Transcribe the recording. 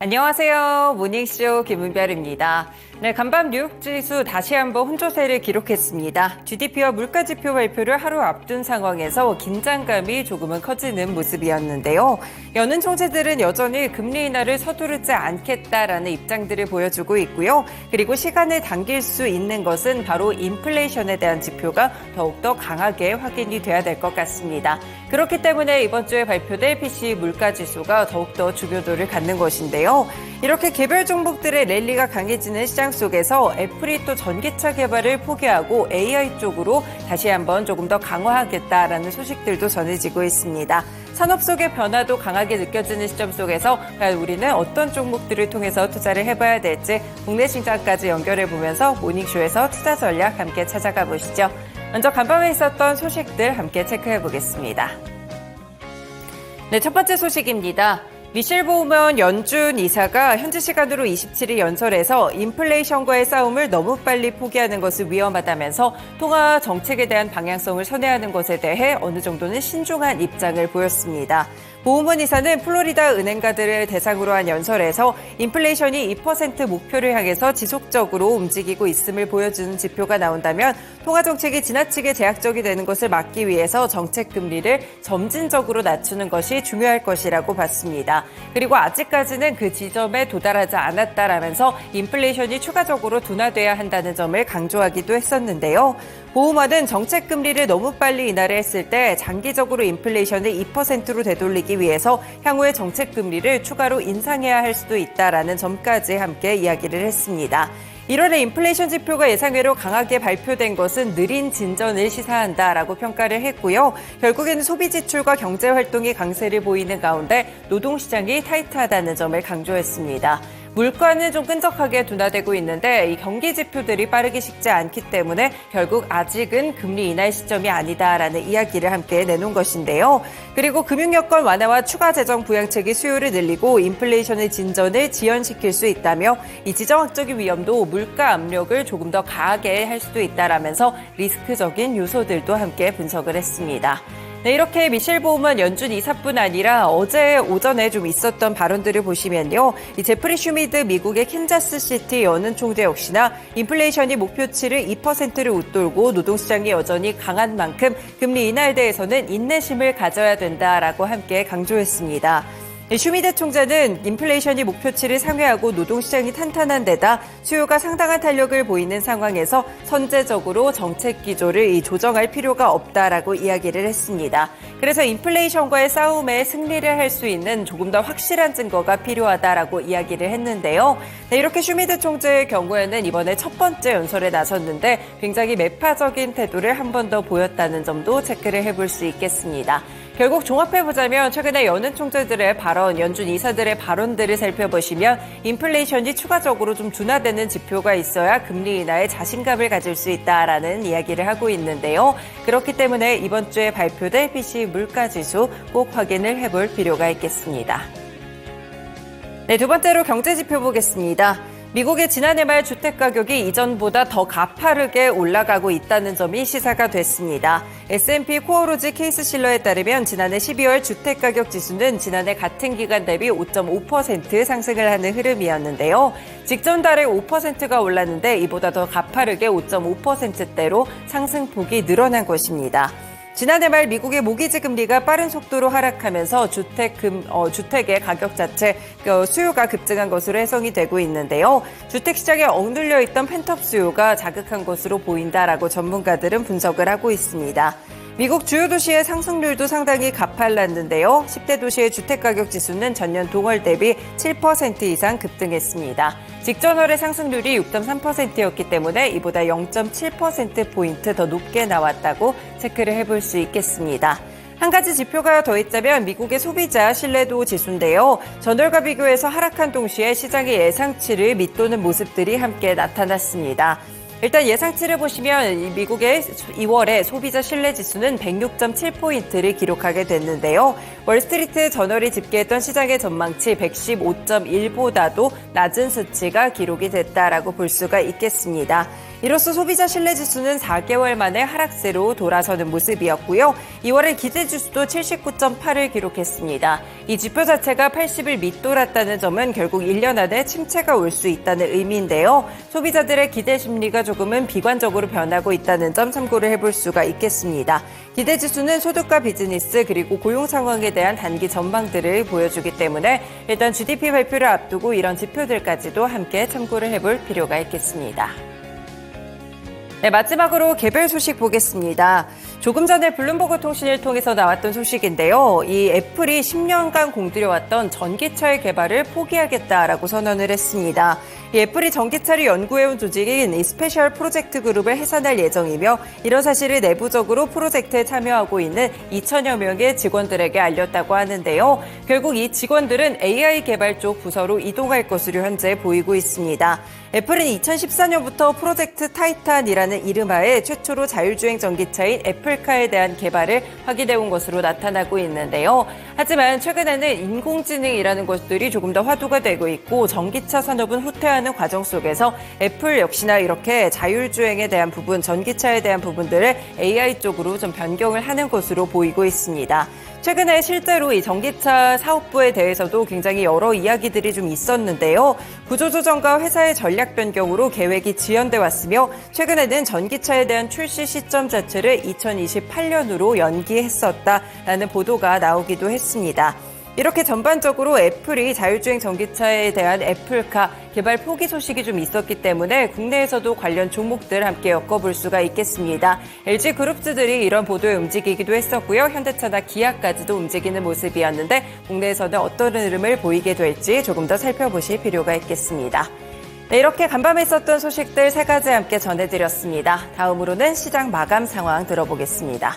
안녕하세요. 모닝쇼 김은별입니다. 네, 간밤 뉴욕 지수 다시 한번 혼조세를 기록했습니다. GDP와 물가지표 발표를 하루 앞둔 상황에서 긴장감이 조금은 커지는 모습이었는데요. 여는 총재들은 여전히 금리 인하를 서두르지 않겠다라는 입장들을 보여주고 있고요. 그리고 시간을 당길 수 있는 것은 바로 인플레이션에 대한 지표가 더욱더 강하게 확인이 돼야 될 것 같습니다. 그렇기 때문에 이번 주에 발표될 PCE 물가지수가 더욱더 중요도를 갖는 것인데요. 이렇게 개별 종목들의 랠리가 강해지는 시장 속에서 애플이 또 전기차 개발을 포기하고 AI 쪽으로 다시 한번 조금 더 강화하겠다라는 소식들도 전해지고 있습니다. 산업 속의 변화도 강하게 느껴지는 시점 속에서 과연 우리는 어떤 종목들을 통해서 투자를 해봐야 될지 국내 시장까지 연결해보면서 모닝쇼에서 투자 전략 함께 찾아가 보시죠. 먼저 간밤에 있었던 소식들 함께 체크해보겠습니다. 네, 첫 번째 소식입니다. 미셸 보우먼 연준 이사가 현지 시간으로 27일 연설에서 인플레이션과의 싸움을 너무 빨리 포기하는 것은 위험하다면서 통화 정책에 대한 방향성을 선회하는 것에 대해 어느 정도는 신중한 입장을 보였습니다. 보우먼 이사는 플로리다 은행가들을 대상으로 한 연설에서 인플레이션이 2% 목표를 향해서 지속적으로 움직이고 있음을 보여주는 지표가 나온다면 통화 정책이 지나치게 제약적이 되는 것을 막기 위해서 정책 금리를 점진적으로 낮추는 것이 중요할 것이라고 봤습니다. 그리고 아직까지는 그 지점에 도달하지 않았다라면서 인플레이션이 추가적으로 둔화돼야 한다는 점을 강조하기도 했었는데요. 보우먼은 정책 금리를 너무 빨리 인하를 했을 때 장기적으로 인플레이션을 2%로 되돌리기 위해서 향후에 정책 금리를 추가로 인상해야 할 수도 있다라는 점까지 함께 이야기를 했습니다. 1월에 인플레이션 지표가 예상외로 강하게 발표된 것은 느린 진전을 시사한다라고 평가를 했고요. 결국에는 소비 지출과 경제 활동이 강세를 보이는 가운데 노동시장이 타이트하다는 점을 강조했습니다. 물가는 좀 끈적하게 둔화되고 있는데 이 경기 지표들이 빠르게 식지 않기 때문에 결국 아직은 금리 인하 시점이 아니다라는 이야기를 함께 내놓은 것인데요. 그리고 금융여건 완화와 추가 재정 부양책이 수요를 늘리고 인플레이션의 진전을 지연시킬 수 있다며 이 지정학적인 위험도 물가 압력을 조금 더 가하게 할 수도 있다라면서 리스크적인 요소들도 함께 분석을 했습니다. 네, 이렇게 미셸 보우먼 연준 이사뿐 아니라 어제 오전에 좀 있었던 발언들을 보시면요. 이 제프리 슈미드 미국의 캔자스시티 여는 총재 역시나 인플레이션이 목표치를 2%를 웃돌고 노동시장이 여전히 강한 만큼 금리 인하에 대해서는 인내심을 가져야 된다라고 함께 강조했습니다. 슈미드 총재는 인플레이션이 목표치를 상회하고 노동시장이 탄탄한 데다 수요가 상당한 탄력을 보이는 상황에서 선제적으로 정책 기조를 조정할 필요가 없다라고 이야기를 했습니다. 그래서 인플레이션과의 싸움에 승리를 할 수 있는 조금 더 확실한 증거가 필요하다라고 이야기를 했는데요. 네, 이렇게 슈미드 총재의 경우에는 이번에 첫 번째 연설에 나섰는데 굉장히 매파적인 태도를 한 번 더 보였다는 점도 체크를 해볼 수 있겠습니다. 결국 종합해보자면 최근에 여는 총재들의 발언, 연준 이사들의 발언들을 살펴보시면 인플레이션이 추가적으로 좀 둔화되는 지표가 있어야 금리 인하에 자신감을 가질 수 있다라는 이야기를 하고 있는데요. 그렇기 때문에 이번 주에 발표될 PCE 물가지수 꼭 확인을 해볼 필요가 있겠습니다. 네, 두 번째로 경제지표 보겠습니다. 미국의 지난해 말 주택가격이 이전보다 더 가파르게 올라가고 있다는 점이 시사가 됐습니다. S&P 코어로지 케이스실러에 따르면 지난해 12월 주택가격 지수는 지난해 같은 기간 대비 5.5% 상승을 하는 흐름이었는데요. 직전 달에 5%가 올랐는데 이보다 더 가파르게 5.5%대로 상승폭이 늘어난 것입니다. 지난해 말 미국의 모기지 금리가 빠른 속도로 하락하면서 주택의 가격 자체 수요가 급증한 것으로 해석이 되고 있는데요. 주택시장에 억눌려 있던 펜트업 수요가 자극한 것으로 보인다라고 전문가들은 분석을 하고 있습니다. 미국 주요 도시의 상승률도 상당히 가팔랐는데요. 10대 도시의 주택가격 지수는 전년 동월 대비 7% 이상 급등했습니다. 직전월의 상승률이 6.3%였기 때문에 이보다 0.7%포인트 더 높게 나왔다고 체크를 해볼 수 있겠습니다. 한 가지 지표가 더 있자면 미국의 소비자 신뢰도 지수인데요. 전월과 비교해서 하락한 동시에 시장의 예상치를 밑도는 모습들이 함께 나타났습니다. 일단 예상치를 보시면 미국의 2월에 소비자 신뢰지수는 106.7포인트를 기록하게 됐는데요. 월스트리트 저널이 집계했던 시장의 전망치 115.1보다도 낮은 수치가 기록이 됐다라고 볼 수가 있겠습니다. 이로써 소비자 신뢰지수는 4개월 만에 하락세로 돌아서는 모습이었고요. 2월에 기대지수도 79.8을 기록했습니다. 이 지표 자체가 80을 밑돌았다는 점은 결국 1년 안에 침체가 올 수 있다는 의미인데요. 소비자들의 기대 심리가 조금은 비관적으로 변하고 있다는 점 참고를 해볼 수가 있겠습니다. 기대지수는 소득과 비즈니스 그리고 고용 상황에 대한 단기 전망들을 보여주기 때문에 일단 GDP 발표를 앞두고 이런 지표들까지도 함께 참고를 해볼 필요가 있겠습니다. 네, 마지막으로 개별 소식 보겠습니다. 조금 전에 블룸버그 통신을 통해서 나왔던 소식인데요. 이 애플이 10년간 공들여왔던 전기차의 개발을 포기하겠다라고 선언을 했습니다. 이 애플이 전기차를 연구해온 조직인 이 스페셜 프로젝트 그룹을 해산할 예정이며 이런 사실을 내부적으로 프로젝트에 참여하고 있는 2천여 명의 직원들에게 알렸다고 하는데요. 결국 이 직원들은 AI 개발 쪽 부서로 이동할 것으로 현재 보이고 있습니다. 애플은 2014년부터 프로젝트 타이탄이라는 이름하에 최초로 자율주행 전기차인 애플카에 대한 개발을 확인해온 것으로 나타나고 있는데요. 하지만 최근에는 인공지능이라는 것들이 조금 더 화두가 되고 있고 전기차 산업은 후퇴하는 과정 속에서 애플 역시나 이렇게 자율주행에 대한 부분, 전기차에 대한 부분들을 AI 쪽으로 좀 변경을 하는 것으로 보이고 있습니다. 최근에 실제로 이 전기차 사업부에 대해서도 굉장히 여러 이야기들이 좀 있었는데요. 구조조정과 회사의 전략 변경으로 계획이 지연돼 왔으며 최근에는 전기차에 대한 출시 시점 자체를 2028년으로 연기했었다라는 보도가 나오기도 했습니다. 이렇게 전반적으로 애플이 자율주행 전기차에 대한 애플카 개발 포기 소식이 좀 있었기 때문에 국내에서도 관련 종목들 함께 엮어볼 수가 있겠습니다. LG그룹주들이 이런 보도에 움직이기도 했었고요. 현대차나 기아까지도 움직이는 모습이었는데 국내에서는 어떤 흐름을 보이게 될지 조금 더 살펴보실 필요가 있겠습니다. 네, 이렇게 간밤에 있었던 소식들 3가지 함께 전해드렸습니다. 다음으로는 시장 마감 상황 들어보겠습니다.